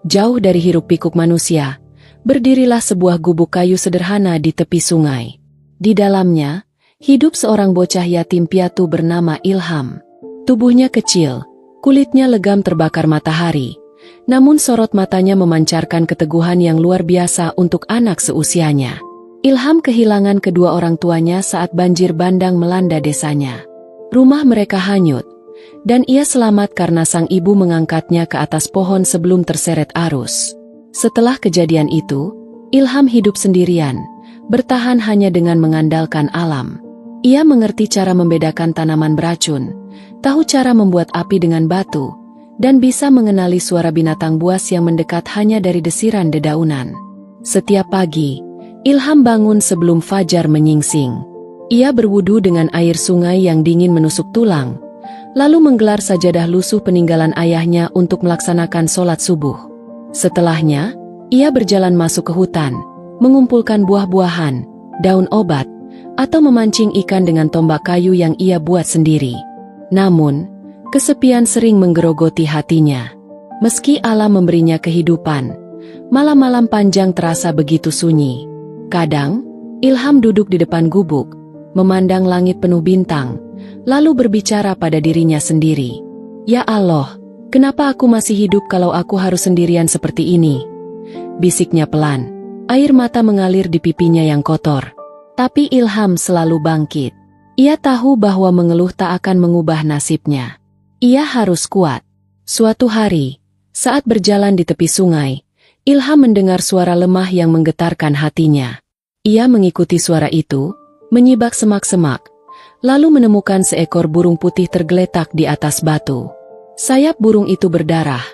Jauh dari hiruk-pikuk manusia, berdirilah sebuah gubuk kayu sederhana di tepi sungai. Di dalamnya, hidup seorang bocah yatim piatu bernama Ilham. Tubuhnya kecil, kulitnya legam terbakar matahari, namun sorot matanya memancarkan keteguhan yang luar biasa untuk anak seusianya. Ilham kehilangan kedua orang tuanya saat banjir bandang melanda desanya. Rumah mereka hanyut, dan ia selamat karena sang ibu mengangkatnya ke atas pohon sebelum terseret arus. Setelah kejadian itu, Ilham hidup sendirian, bertahan hanya dengan mengandalkan alam. Ia mengerti cara membedakan tanaman beracun, tahu cara membuat api dengan batu, dan bisa mengenali suara binatang buas yang mendekat hanya dari desiran dedaunan. Setiap pagi, Ilham bangun sebelum fajar menyingsing. Ia berwudu dengan air sungai yang dingin menusuk tulang, lalu menggelar sajadah lusuh peninggalan ayahnya untuk melaksanakan sholat subuh. Setelahnya, ia berjalan masuk ke hutan, mengumpulkan buah-buahan, daun obat, atau memancing ikan dengan tombak kayu yang ia buat sendiri. Namun, kesepian sering menggerogoti hatinya. Meski alam memberinya kehidupan, malam-malam panjang terasa begitu sunyi. Kadang, Ilham duduk di depan gubuk, memandang langit penuh bintang, lalu berbicara pada dirinya sendiri. "Ya Allah, kenapa aku masih hidup kalau aku harus sendirian seperti ini?" Bisiknya pelan, air mata mengalir di pipinya yang kotor. Tapi Ilham selalu bangkit. Ia tahu bahwa mengeluh tak akan mengubah nasibnya. Ia harus kuat. Suatu hari, saat berjalan di tepi sungai, Ilham mendengar suara lemah yang menggetarkan hatinya. Ia mengikuti suara itu, menyibak semak-semak, lalu menemukan seekor burung putih tergeletak di atas batu. Sayap burung itu berdarah,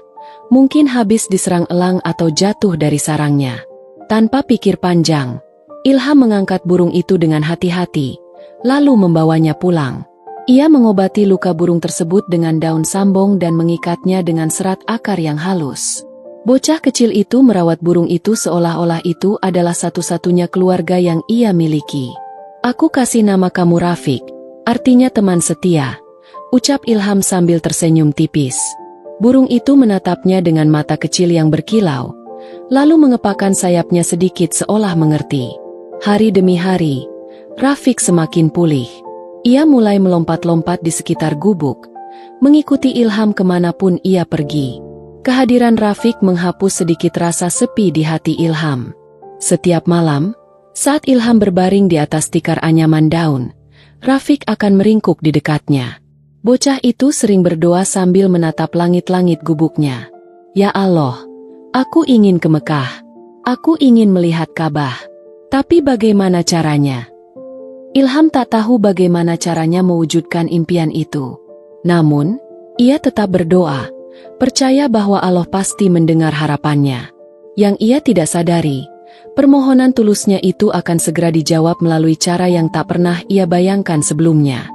mungkin habis diserang elang atau jatuh dari sarangnya. Tanpa pikir panjang, Ilham mengangkat burung itu dengan hati-hati, lalu membawanya pulang. Ia mengobati luka burung tersebut dengan daun sambong dan mengikatnya dengan serat akar yang halus. Bocah kecil itu merawat burung itu seolah-olah itu adalah satu-satunya keluarga yang ia miliki. "Aku kasih nama kamu Rafiq, artinya teman setia," ucap Ilham sambil tersenyum tipis. Burung itu menatapnya dengan mata kecil yang berkilau, lalu mengepakkan sayapnya sedikit seolah mengerti. Hari demi hari, Rafiq semakin pulih. Ia mulai melompat-lompat di sekitar gubuk, mengikuti Ilham kemanapun ia pergi. Kehadiran Rafiq menghapus sedikit rasa sepi di hati Ilham. Setiap malam, saat Ilham berbaring di atas tikar anyaman daun, Rafiq akan meringkuk di dekatnya. Bocah itu sering berdoa sambil menatap langit-langit gubuknya. "Ya Allah, aku ingin ke Mekah. Aku ingin melihat Ka'bah. Tapi bagaimana caranya?" Ilham tak tahu bagaimana caranya mewujudkan impian itu. Namun, ia tetap berdoa, percaya bahwa Allah pasti mendengar harapannya. Yang ia tidak sadari, permohonan tulusnya itu akan segera dijawab melalui cara yang tak pernah ia bayangkan sebelumnya.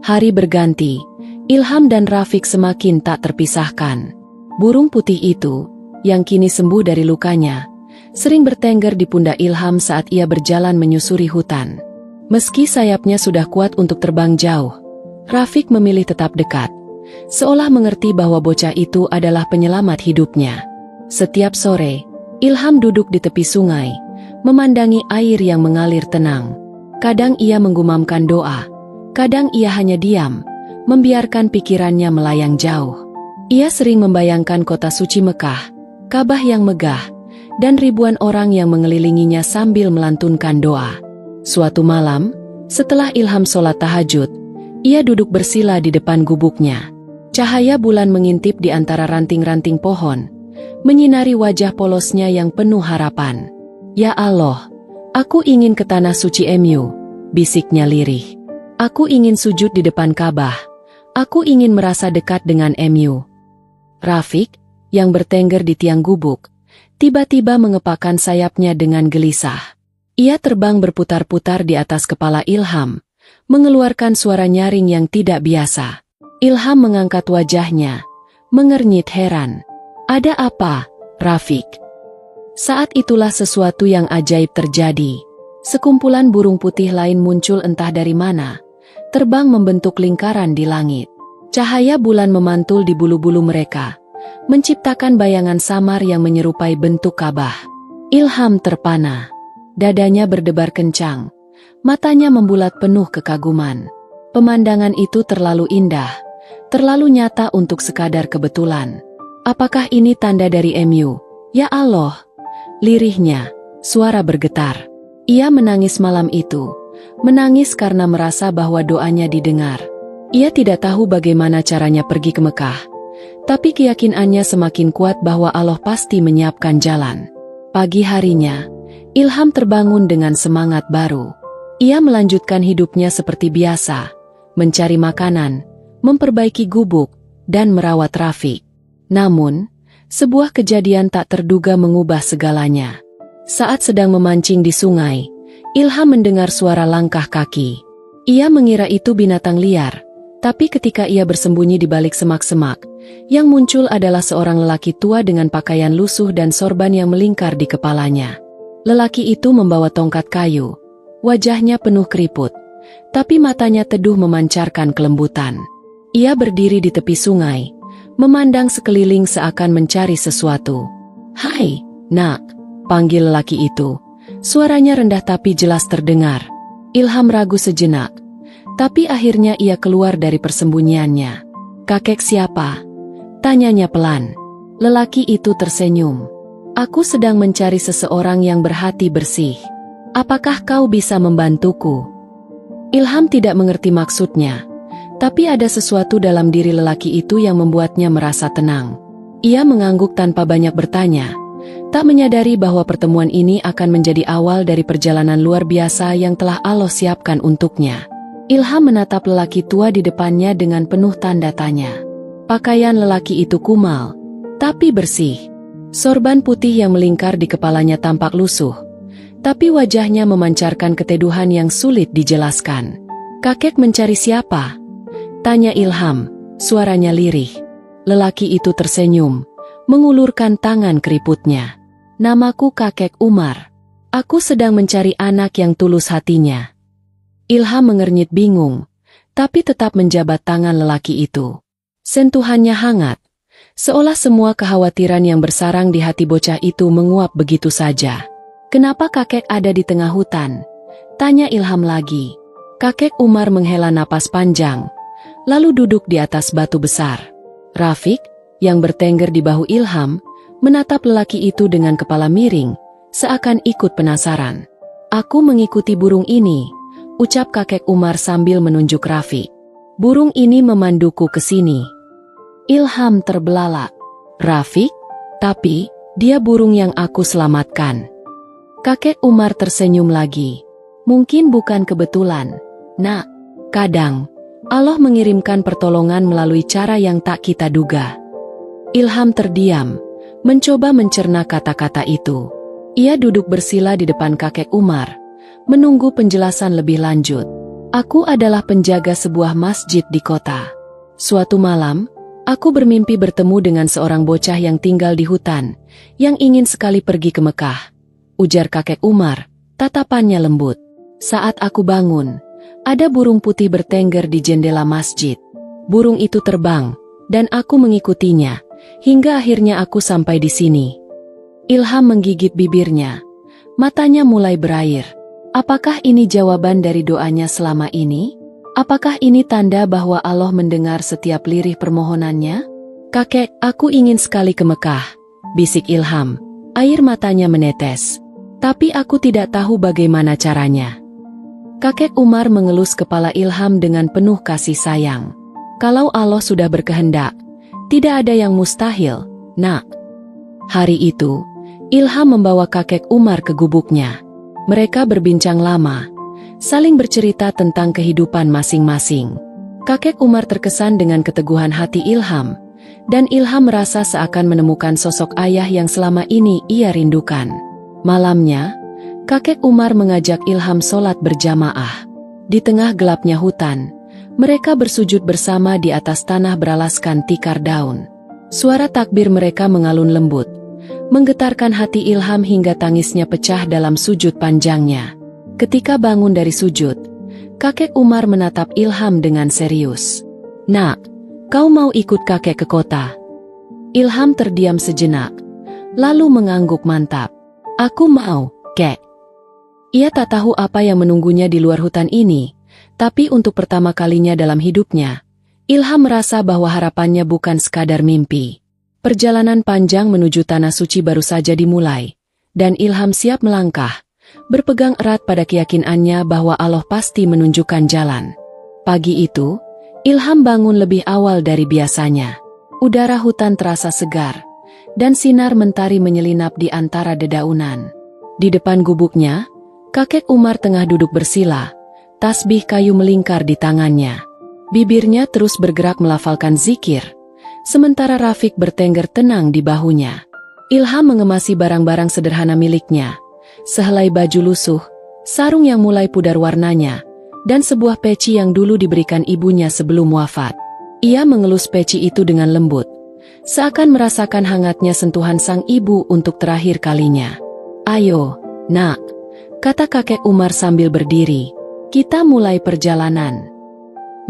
Hari berganti, Ilham dan Rafiq semakin tak terpisahkan. Burung putih itu, yang kini sembuh dari lukanya, sering bertengger di pundak Ilham saat ia berjalan menyusuri hutan. Meski sayapnya sudah kuat untuk terbang jauh, Rafiq memilih tetap dekat, seolah mengerti bahwa bocah itu adalah penyelamat hidupnya. Setiap sore, Ilham duduk di tepi sungai, memandangi air yang mengalir tenang. Kadang ia menggumamkan doa, kadang ia hanya diam, membiarkan pikirannya melayang jauh. Ia sering membayangkan kota suci Mekah, Ka'bah yang megah, dan ribuan orang yang mengelilinginya sambil melantunkan doa. Suatu malam, setelah Ilham sholat tahajud, ia duduk bersila di depan gubuknya. Cahaya bulan mengintip di antara ranting-ranting pohon, menyinari wajah polosnya yang penuh harapan. "Ya Allah, aku ingin ke tanah suci MU," bisiknya lirih. "Aku ingin sujud di depan Ka'bah. Aku ingin merasa dekat dengan MU." Rafiq, yang bertengger di tiang gubuk, tiba-tiba mengepakkan sayapnya dengan gelisah. Ia terbang berputar-putar di atas kepala Ilham, mengeluarkan suara nyaring yang tidak biasa. Ilham mengangkat wajahnya, mengernyit heran. "Ada apa, Rafiq?" Saat itulah sesuatu yang ajaib terjadi. Sekumpulan burung putih lain muncul entah dari mana, terbang membentuk lingkaran di langit. Cahaya bulan memantul di bulu-bulu mereka, menciptakan bayangan samar yang menyerupai bentuk Ka'bah. Ilham terpana. Dadanya berdebar kencang. Matanya membulat penuh kekaguman. Pemandangan itu terlalu indah, terlalu nyata untuk sekadar kebetulan. Apakah ini tanda dari MU? Ya Allah! Lirihnya, suara bergetar. Ia menangis malam itu. Menangis karena merasa bahwa doanya didengar. Ia tidak tahu bagaimana caranya pergi ke Mekah. Tapi keyakinannya semakin kuat bahwa Allah pasti menyiapkan jalan. Pagi harinya, Ilham terbangun dengan semangat baru. Ia melanjutkan hidupnya seperti biasa. Mencari makanan, memperbaiki gubuk, dan merawat Rafiq. Namun, sebuah kejadian tak terduga mengubah segalanya. Saat sedang memancing di sungai, Ilham mendengar suara langkah kaki. Ia mengira itu binatang liar. Tapi ketika ia bersembunyi di balik semak-semak, yang muncul adalah seorang lelaki tua dengan pakaian lusuh dan sorban yang melingkar di kepalanya. Lelaki itu membawa tongkat kayu. Wajahnya penuh keriput, tapi matanya teduh memancarkan kelembutan. Ia berdiri di tepi sungai, memandang sekeliling seakan mencari sesuatu. "Hai, nak," panggil lelaki itu. Suaranya rendah tapi jelas terdengar. Ilham ragu sejenak. Tapi akhirnya ia keluar dari persembunyiannya. "Kakek siapa?" tanyanya pelan. Lelaki itu tersenyum. "Aku sedang mencari seseorang yang berhati bersih. Apakah kau bisa membantuku?" Ilham tidak mengerti maksudnya. Tapi ada sesuatu dalam diri lelaki itu yang membuatnya merasa tenang. Ia mengangguk tanpa banyak bertanya. Tak menyadari bahwa pertemuan ini akan menjadi awal dari perjalanan luar biasa yang telah Allah siapkan untuknya. Ilham menatap lelaki tua di depannya dengan penuh tanda tanya. Pakaian lelaki itu kumal, tapi bersih. Sorban putih yang melingkar di kepalanya tampak lusuh, tapi wajahnya memancarkan keteduhan yang sulit dijelaskan. "Kakek mencari siapa?" tanya Ilham, suaranya lirih. Lelaki itu tersenyum, mengulurkan tangan keriputnya. "Namaku kakek Umar. Aku sedang mencari anak yang tulus hatinya." Ilham mengernyit bingung, tapi tetap menjabat tangan lelaki itu. Sentuhannya hangat, seolah semua kekhawatiran yang bersarang di hati bocah itu menguap begitu saja. "Kenapa kakek ada di tengah hutan?" tanya Ilham lagi. Kakek Umar menghela napas panjang, lalu duduk di atas batu besar. Rafiq, yang bertengger di bahu Ilham, menatap lelaki itu dengan kepala miring, seakan ikut penasaran. "Aku mengikuti burung ini," ucap kakek Umar sambil menunjuk Rafiq. "Burung ini memanduku ke sini." Ilham terbelalak. "Rafiq? Tapi, dia burung yang aku selamatkan." Kakek Umar tersenyum lagi. "Mungkin bukan kebetulan, nak. Kadang, Allah mengirimkan pertolongan melalui cara yang tak kita duga." Ilham terdiam, mencoba mencerna kata-kata itu. Ia duduk bersila di depan kakek Umar, menunggu penjelasan lebih lanjut. "Aku adalah penjaga sebuah masjid di kota. Suatu malam, aku bermimpi bertemu dengan seorang bocah yang tinggal di hutan, yang ingin sekali pergi ke Mekah," ujar kakek Umar, tatapannya lembut. "Saat aku bangun, ada burung putih bertengger di jendela masjid. Burung itu terbang, dan aku mengikutinya, hingga akhirnya aku sampai di sini." Ilham menggigit bibirnya. Matanya mulai berair. Apakah ini jawaban dari doanya selama ini? Apakah ini tanda bahwa Allah mendengar setiap lirih permohonannya? "Kakek, aku ingin sekali ke Mekah," bisik Ilham. Air matanya menetes. "Tapi aku tidak tahu bagaimana caranya." Kakek Umar mengelus kepala Ilham dengan penuh kasih sayang. "Kalau Allah sudah berkehendak, tidak ada yang mustahil, nak." Hari itu, Ilham membawa kakek Umar ke gubuknya. Mereka berbincang lama, saling bercerita tentang kehidupan masing-masing. Kakek Umar terkesan dengan keteguhan hati Ilham, dan Ilham merasa seakan menemukan sosok ayah yang selama ini ia rindukan. Malamnya, kakek Umar mengajak Ilham sholat berjamaah. Di tengah gelapnya hutan, mereka bersujud bersama di atas tanah beralaskan tikar daun. Suara takbir mereka mengalun lembut, menggetarkan hati Ilham hingga tangisnya pecah dalam sujud panjangnya. Ketika bangun dari sujud, kakek Umar menatap Ilham dengan serius. "Nak, kau mau ikut kakek ke kota?" Ilham terdiam sejenak, lalu mengangguk mantap. Aku mau, kek. Ia tak tahu apa yang menunggunya di luar hutan ini, tapi untuk pertama kalinya dalam hidupnya, Ilham merasa bahwa harapannya bukan sekadar mimpi. Perjalanan panjang menuju tanah suci baru saja dimulai, dan Ilham siap melangkah, berpegang erat pada keyakinannya bahwa Allah pasti menunjukkan jalan. Pagi itu, Ilham bangun lebih awal dari biasanya. Udara hutan terasa segar, dan sinar mentari menyelinap di antara dedaunan. Di depan gubuknya, kakek Umar tengah duduk bersila, tasbih kayu melingkar di tangannya. Bibirnya terus bergerak melafalkan zikir, sementara Rafiq bertengger tenang di bahunya. Ilham mengemasi barang-barang sederhana miliknya, sehelai baju lusuh, sarung yang mulai pudar warnanya, dan sebuah peci yang dulu diberikan ibunya sebelum wafat. Ia mengelus peci itu dengan lembut, seakan merasakan hangatnya sentuhan sang ibu untuk terakhir kalinya. Ayo, nak, kata kakek Umar sambil berdiri, kita mulai perjalanan.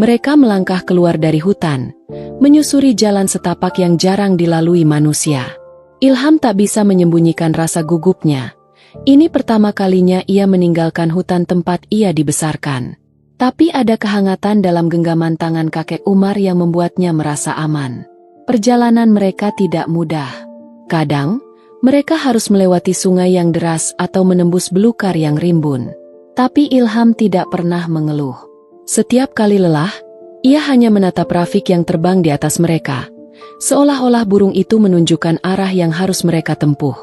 Mereka melangkah keluar dari hutan, menyusuri jalan setapak yang jarang dilalui manusia. Ilham tak bisa menyembunyikan rasa gugupnya. Ini pertama kalinya ia meninggalkan hutan tempat ia dibesarkan. Tapi ada kehangatan dalam genggaman tangan kakek Umar yang membuatnya merasa aman. Perjalanan mereka tidak mudah. Kadang, mereka harus melewati sungai yang deras atau menembus belukar yang rimbun. Tapi Ilham tidak pernah mengeluh. Setiap kali lelah, ia hanya menatap Rafiq yang terbang di atas mereka, seolah-olah burung itu menunjukkan arah yang harus mereka tempuh.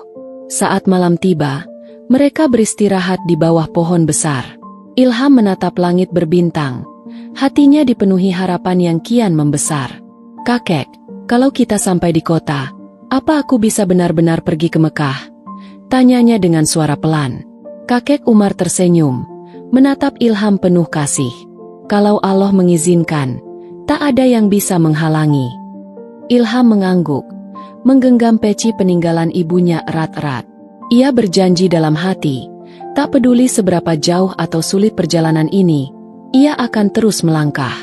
Saat malam tiba, mereka beristirahat di bawah pohon besar. Ilham menatap langit berbintang, hatinya dipenuhi harapan yang kian membesar. Kakek, kalau kita sampai di kota, apa aku bisa benar-benar pergi ke Mekah? Tanyanya dengan suara pelan. Kakek Umar tersenyum, menatap Ilham penuh kasih. Kalau Allah mengizinkan, tak ada yang bisa menghalangi. Ilham mengangguk, menggenggam peci peninggalan ibunya erat-erat. Ia berjanji dalam hati, tak peduli seberapa jauh atau sulit perjalanan ini, ia akan terus melangkah.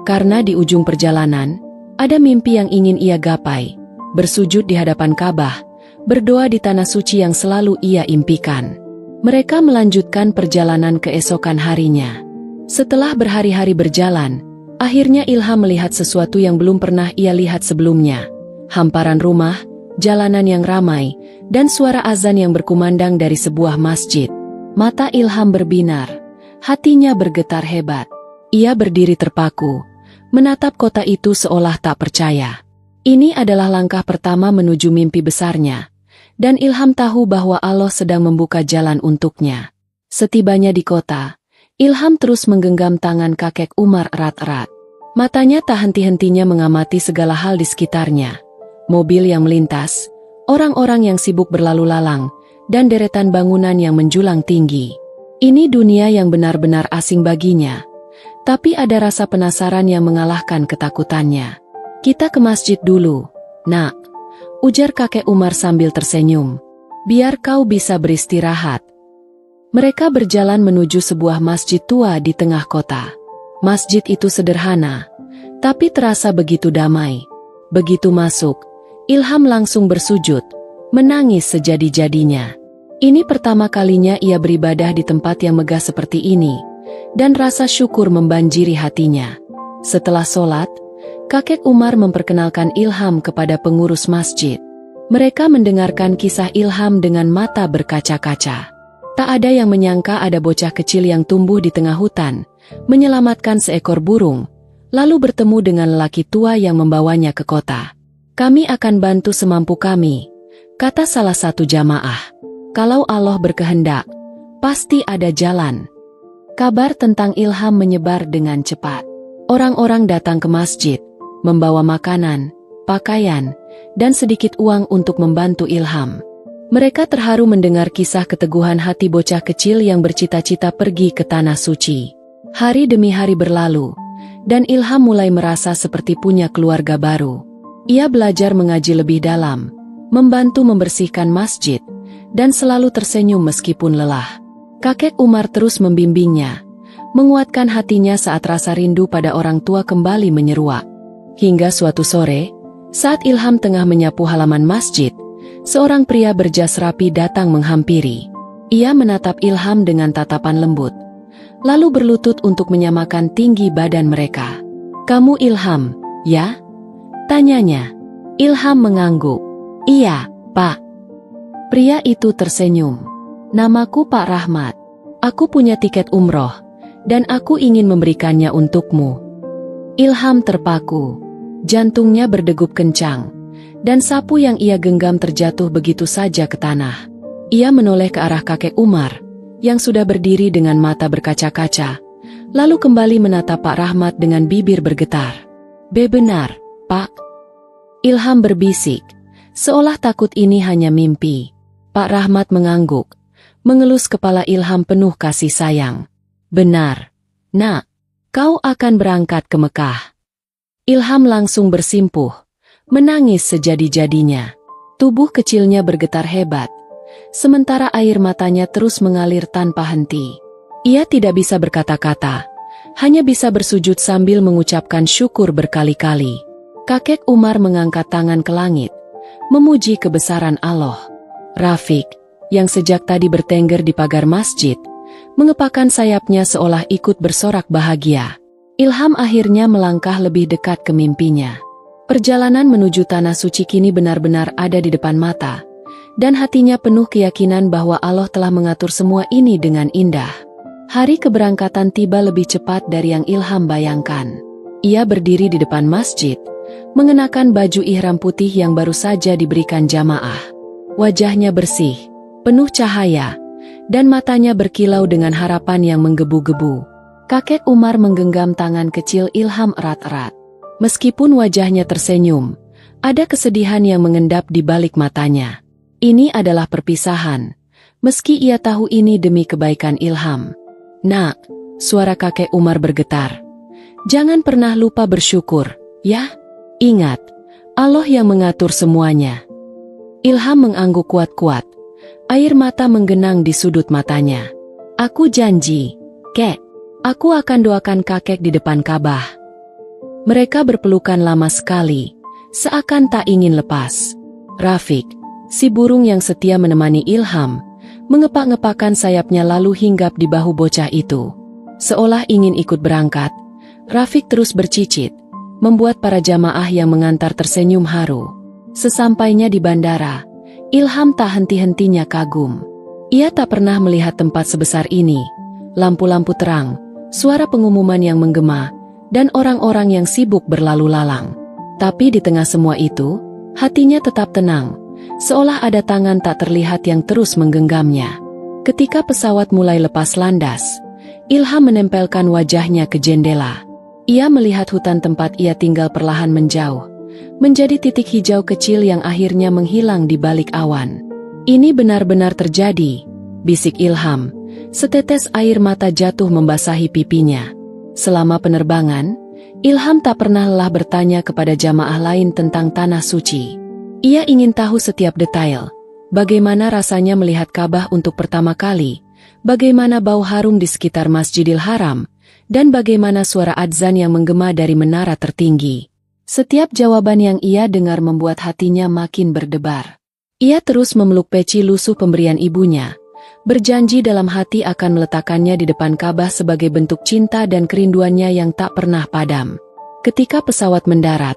Karena di ujung perjalanan, ada mimpi yang ingin ia gapai. Bersujud di hadapan Ka'bah, berdoa di tanah suci yang selalu ia impikan. Mereka melanjutkan perjalanan keesokan harinya. Setelah berhari-hari berjalan, akhirnya Ilham melihat sesuatu yang belum pernah ia lihat sebelumnya. Hamparan rumah, jalanan yang ramai, dan suara azan yang berkumandang dari sebuah masjid. Mata Ilham berbinar, hatinya bergetar hebat. Ia berdiri terpaku, menatap kota itu seolah tak percaya. Ini adalah langkah pertama menuju mimpi besarnya, dan Ilham tahu bahwa Allah sedang membuka jalan untuknya. Setibanya di kota, Ilham terus menggenggam tangan kakek Umar erat-erat. Matanya tak henti-hentinya mengamati segala hal di sekitarnya. Mobil yang melintas, orang-orang yang sibuk berlalu lalang, dan deretan bangunan yang menjulang tinggi. Ini dunia yang benar-benar asing baginya, tapi ada rasa penasaran yang mengalahkan ketakutannya. Kita ke masjid dulu, nak, ujar kakek Umar sambil tersenyum. Biar kau bisa beristirahat. Mereka berjalan menuju sebuah masjid tua di tengah kota. Masjid itu sederhana, tapi terasa begitu damai. Begitu masuk, Ilham langsung bersujud, menangis sejadi-jadinya. Ini pertama kalinya ia beribadah di tempat yang megah seperti ini, dan rasa syukur membanjiri hatinya. Setelah sholat, kakek Umar memperkenalkan Ilham kepada pengurus masjid. Mereka mendengarkan kisah Ilham dengan mata berkaca-kaca. Tak ada yang menyangka ada bocah kecil yang tumbuh di tengah hutan, menyelamatkan seekor burung, lalu bertemu dengan lelaki tua yang membawanya ke kota. Kami akan bantu semampu kami, kata salah satu jamaah. Kalau Allah berkehendak, pasti ada jalan. Kabar tentang Ilham menyebar dengan cepat. Orang-orang datang ke masjid, membawa makanan, pakaian, dan sedikit uang untuk membantu Ilham. Mereka terharu mendengar kisah keteguhan hati bocah kecil yang bercita-cita pergi ke tanah suci. Hari demi hari berlalu, dan Ilham mulai merasa seperti punya keluarga baru. Ia belajar mengaji lebih dalam, membantu membersihkan masjid, dan selalu tersenyum meskipun lelah. Kakek Umar terus membimbingnya, menguatkan hatinya saat rasa rindu pada orang tua kembali menyeruak. Hingga suatu sore, Saat Ilham tengah menyapu halaman masjid, seorang pria berjas rapi datang menghampiri. Ia menatap Ilham dengan tatapan lembut, lalu berlutut untuk menyamakan tinggi badan mereka. "Kamu Ilham, ya?" tanyanya. Ilham mengangguk. "Iya, Pak." Pria itu tersenyum. "Namaku Pak Rahmat. Aku punya tiket umroh, dan aku ingin memberikannya untukmu." Ilham terpaku. Jantungnya berdegup kencang, dan sapu yang ia genggam terjatuh begitu saja ke tanah. Ia menoleh ke arah kakek Umar, yang sudah berdiri dengan mata berkaca-kaca, lalu kembali menatap Pak Rahmat dengan bibir bergetar. "Benar, Pak." Ilham berbisik, seolah takut ini hanya mimpi. Pak Rahmat mengangguk, mengelus kepala Ilham penuh kasih sayang. "Benar, Nak. Kau akan berangkat ke Mekah." Ilham langsung bersimpuh, menangis sejadi-jadinya. Tubuh kecilnya bergetar hebat, sementara air matanya terus mengalir tanpa henti. Ia tidak bisa berkata-kata, hanya bisa bersujud sambil mengucapkan syukur berkali-kali. Kakek Umar mengangkat tangan ke langit, memuji kebesaran Allah. Rafiq, yang sejak tadi bertengger di pagar masjid, mengepakkan sayapnya seolah ikut bersorak bahagia. Ilham akhirnya melangkah lebih dekat ke mimpinya. Perjalanan menuju Tanah Suci kini benar-benar ada di depan mata, dan hatinya penuh keyakinan bahwa Allah telah mengatur semua ini dengan indah. Hari keberangkatan tiba lebih cepat dari yang Ilham bayangkan. Ia berdiri di depan masjid, mengenakan baju ihram putih yang baru saja diberikan jamaah. Wajahnya bersih, penuh cahaya, dan matanya berkilau dengan harapan yang menggebu-gebu. Kakek Umar menggenggam tangan kecil Ilham erat-erat. Meskipun wajahnya tersenyum, ada kesedihan yang mengendap di balik matanya. Ini adalah perpisahan, meski ia tahu ini demi kebaikan Ilham. "Nak," suara kakek Umar bergetar. "Jangan pernah lupa bersyukur, ya? Ingat, Allah yang mengatur semuanya." Ilham mengangguk kuat-kuat. Air mata menggenang di sudut matanya. "Aku janji, Kek. Aku akan doakan kakek di depan Ka'bah." Mereka berpelukan lama sekali, seakan tak ingin lepas. Rafiq, si burung yang setia menemani Ilham, mengepak-ngepakkan sayapnya lalu hinggap di bahu bocah itu. Seolah ingin ikut berangkat, Rafiq terus bercicit, membuat para jamaah yang mengantar tersenyum haru. Sesampainya di bandara, Ilham tak henti-hentinya kagum. Ia tak pernah melihat tempat sebesar ini, lampu-lampu terang, suara pengumuman yang menggema, dan orang-orang yang sibuk berlalu lalang. Tapi di tengah semua itu, hatinya tetap tenang, seolah ada tangan tak terlihat yang terus menggenggamnya. Ketika pesawat mulai lepas landas, Ilham menempelkan wajahnya ke jendela. Ia melihat hutan tempat ia tinggal perlahan menjauh, menjadi titik hijau kecil yang akhirnya menghilang di balik awan. "Ini benar-benar terjadi," bisik Ilham. Setetes air mata jatuh membasahi pipinya. Selama penerbangan, Ilham tak pernah lelah bertanya kepada jamaah lain tentang Tanah Suci. Ia ingin tahu setiap detail. Bagaimana rasanya melihat Ka'bah untuk pertama kali, bagaimana bau harum di sekitar Masjidil Haram, dan bagaimana suara adzan yang menggema dari menara tertinggi. Setiap jawaban yang ia dengar membuat hatinya makin berdebar. Ia terus memeluk peci lusuh pemberian ibunya, berjanji dalam hati akan meletakkannya di depan Ka'bah sebagai bentuk cinta dan kerinduannya yang tak pernah padam. Ketika pesawat mendarat,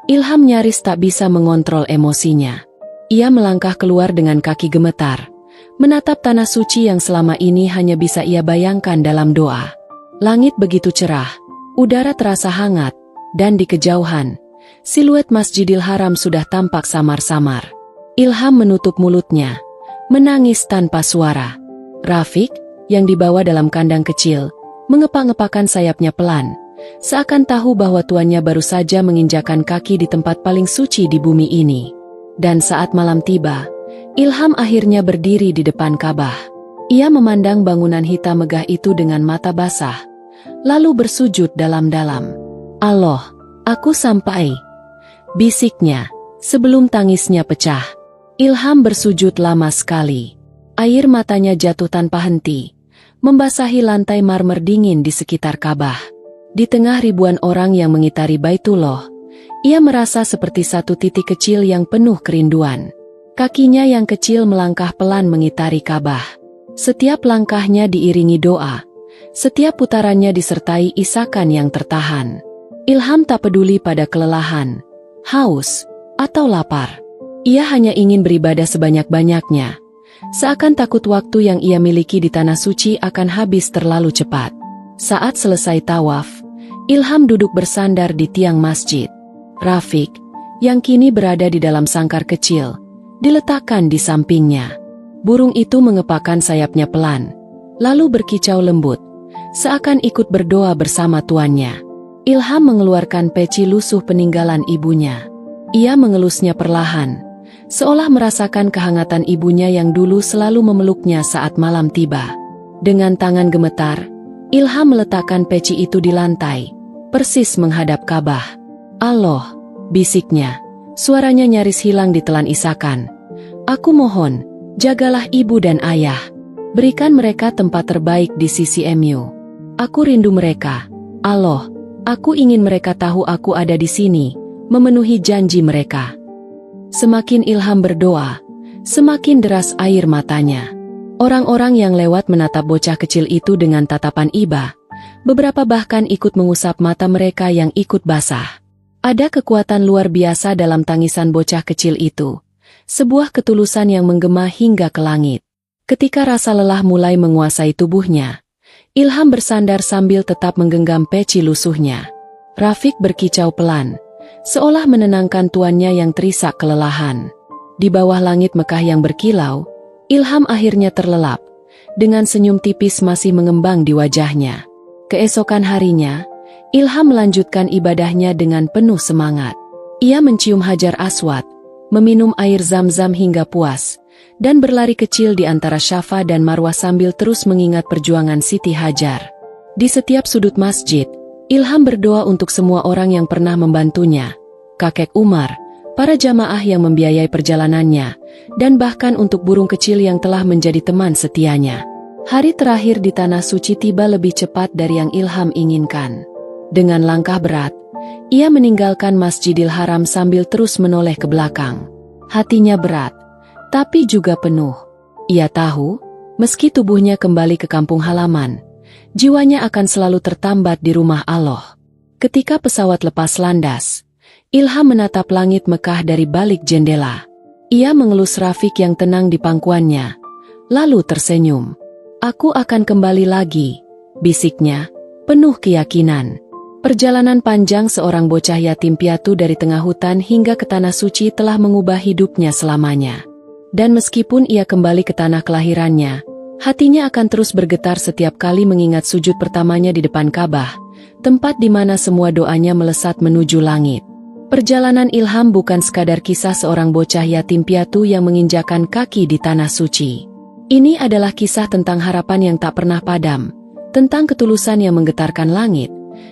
Ilham nyaris tak bisa mengontrol emosinya. Ia melangkah keluar dengan kaki gemetar, menatap Tanah Suci yang selama ini hanya bisa ia bayangkan dalam doa. Langit begitu cerah, udara terasa hangat, dan di kejauhan, siluet Masjidil Haram sudah tampak samar-samar. Ilham menutup mulutnya, menangis tanpa suara. Rafiq, yang dibawa dalam kandang kecil, mengepak-ngepakkan sayapnya pelan, seakan tahu bahwa tuannya baru saja menginjakan kaki di tempat paling suci di bumi ini. Dan saat malam tiba, Ilham akhirnya berdiri di depan Ka'bah. Ia memandang bangunan hitam megah itu dengan mata basah, lalu bersujud dalam-dalam. "Allah, aku sampai," bisiknya, sebelum tangisnya pecah. Ilham bersujud lama sekali. Air matanya jatuh tanpa henti, membasahi lantai marmer dingin di sekitar Ka'bah. Di tengah ribuan orang yang mengitari Baitullah, Ia merasa seperti satu titik kecil yang penuh kerinduan. Kakinya yang kecil melangkah pelan mengitari Ka'bah. Setiap langkahnya diiringi doa. Setiap putarannya disertai isakan yang tertahan. Ilham tak peduli pada kelelahan, haus, atau lapar. Ia hanya ingin beribadah sebanyak-banyaknya. Seakan takut waktu yang ia miliki di tanah suci akan habis terlalu cepat. Saat selesai tawaf, Ilham duduk bersandar di tiang masjid. Rafiq, yang kini berada di dalam sangkar kecil, diletakkan di sampingnya. Burung itu mengepakkan sayapnya pelan, lalu berkicau lembut, seakan ikut berdoa bersama tuannya. Ilham mengeluarkan peci lusuh peninggalan ibunya. Ia mengelusnya perlahan, seolah merasakan kehangatan ibunya yang dulu selalu memeluknya saat malam tiba. Dengan tangan gemetar, Ilham meletakkan peci itu di lantai, persis menghadap Ka'bah. Allah, bisiknya. Suaranya nyaris hilang ditelan isakan. Aku mohon, jagalah ibu dan ayah. Berikan mereka tempat terbaik di sisi MU. Aku rindu mereka. Allah, aku ingin mereka tahu aku ada di sini, memenuhi janji mereka. Semakin Ilham berdoa, semakin deras air matanya. Orang-orang yang lewat menatap bocah kecil itu dengan tatapan iba. Beberapa bahkan ikut mengusap mata mereka yang ikut basah. Ada kekuatan luar biasa dalam tangisan bocah kecil itu. Sebuah ketulusan yang menggema hingga ke langit. Ketika rasa lelah mulai menguasai tubuhnya, Ilham bersandar sambil tetap menggenggam peci lusuhnya. Rafiq berkicau pelan, seolah menenangkan tuannya yang terisak kelelahan. Di bawah langit Mekah yang berkilau, Ilham akhirnya terlelap, dengan senyum tipis masih mengembang di wajahnya. Keesokan harinya, Ilham melanjutkan ibadahnya dengan penuh semangat. Ia mencium Hajar Aswad, meminum air Zam-Zam hingga puas, dan berlari kecil di antara Syafa dan Marwah sambil terus mengingat perjuangan Siti Hajar. Di setiap sudut masjid, Ilham berdoa untuk semua orang yang pernah membantunya, kakek Umar, para jamaah yang membiayai perjalanannya, dan bahkan untuk burung kecil yang telah menjadi teman setianya. Hari terakhir di Tanah Suci tiba lebih cepat dari yang Ilham inginkan. Dengan langkah berat, ia meninggalkan Masjidil Haram sambil terus menoleh ke belakang. Hatinya berat, tapi juga penuh. Ia tahu, meski tubuhnya kembali ke kampung halaman, jiwanya akan selalu tertambat di rumah Allah. Ketika pesawat lepas landas, Ilham menatap langit Mekah dari balik jendela. Ia mengelus Rafiq yang tenang di pangkuannya, lalu tersenyum. Aku akan kembali lagi, bisiknya, penuh keyakinan. Perjalanan panjang seorang bocah yatim piatu dari tengah hutan hingga ke Tanah Suci telah mengubah hidupnya selamanya. Dan meskipun ia kembali ke tanah kelahirannya, hatinya akan terus bergetar setiap kali mengingat sujud pertamanya di depan Ka'bah, tempat di mana semua doanya melesat menuju langit. Perjalanan Ilham bukan sekadar kisah seorang bocah yatim piatu yang menginjakan kaki di Tanah Suci. Ini adalah kisah tentang harapan yang tak pernah padam, tentang ketulusan yang menggetarkan langit,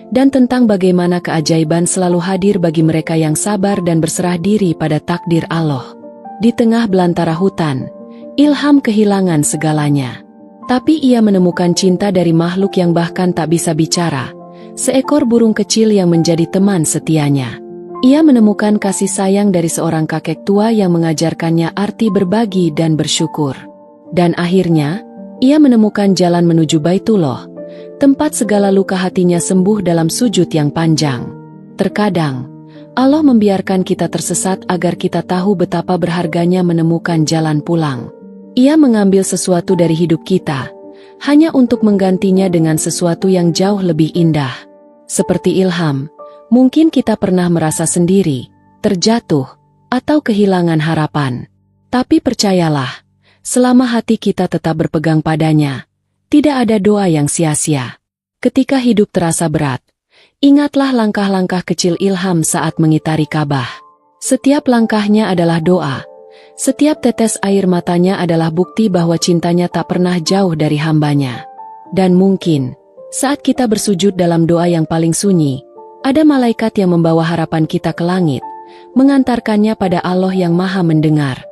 dan tentang bagaimana keajaiban selalu hadir bagi mereka yang sabar dan berserah diri pada takdir Allah. Di tengah belantara hutan, Ilham kehilangan segalanya. Tapi ia menemukan cinta dari makhluk yang bahkan tak bisa bicara, seekor burung kecil yang menjadi teman setianya. Ia menemukan kasih sayang dari seorang kakek tua yang mengajarkannya arti berbagi dan bersyukur. Dan akhirnya, ia menemukan jalan menuju Baitullah, tempat segala luka hatinya sembuh dalam sujud yang panjang. Terkadang, Allah membiarkan kita tersesat agar kita tahu betapa berharganya menemukan jalan pulang. Ia mengambil sesuatu dari hidup kita, hanya untuk menggantinya dengan sesuatu yang jauh lebih indah. Seperti Ilham, mungkin kita pernah merasa sendiri, terjatuh, atau kehilangan harapan. Tapi percayalah, selama hati kita tetap berpegang padanya, tidak ada doa yang sia-sia. Ketika hidup terasa berat, ingatlah langkah-langkah kecil Ilham saat mengitari Ka'bah. Setiap langkahnya adalah doa. Setiap tetes air matanya adalah bukti bahwa cintanya tak pernah jauh dari hambanya. Dan mungkin, saat kita bersujud dalam doa yang paling sunyi, ada malaikat yang membawa harapan kita ke langit, mengantarkannya pada Allah yang Maha Mendengar.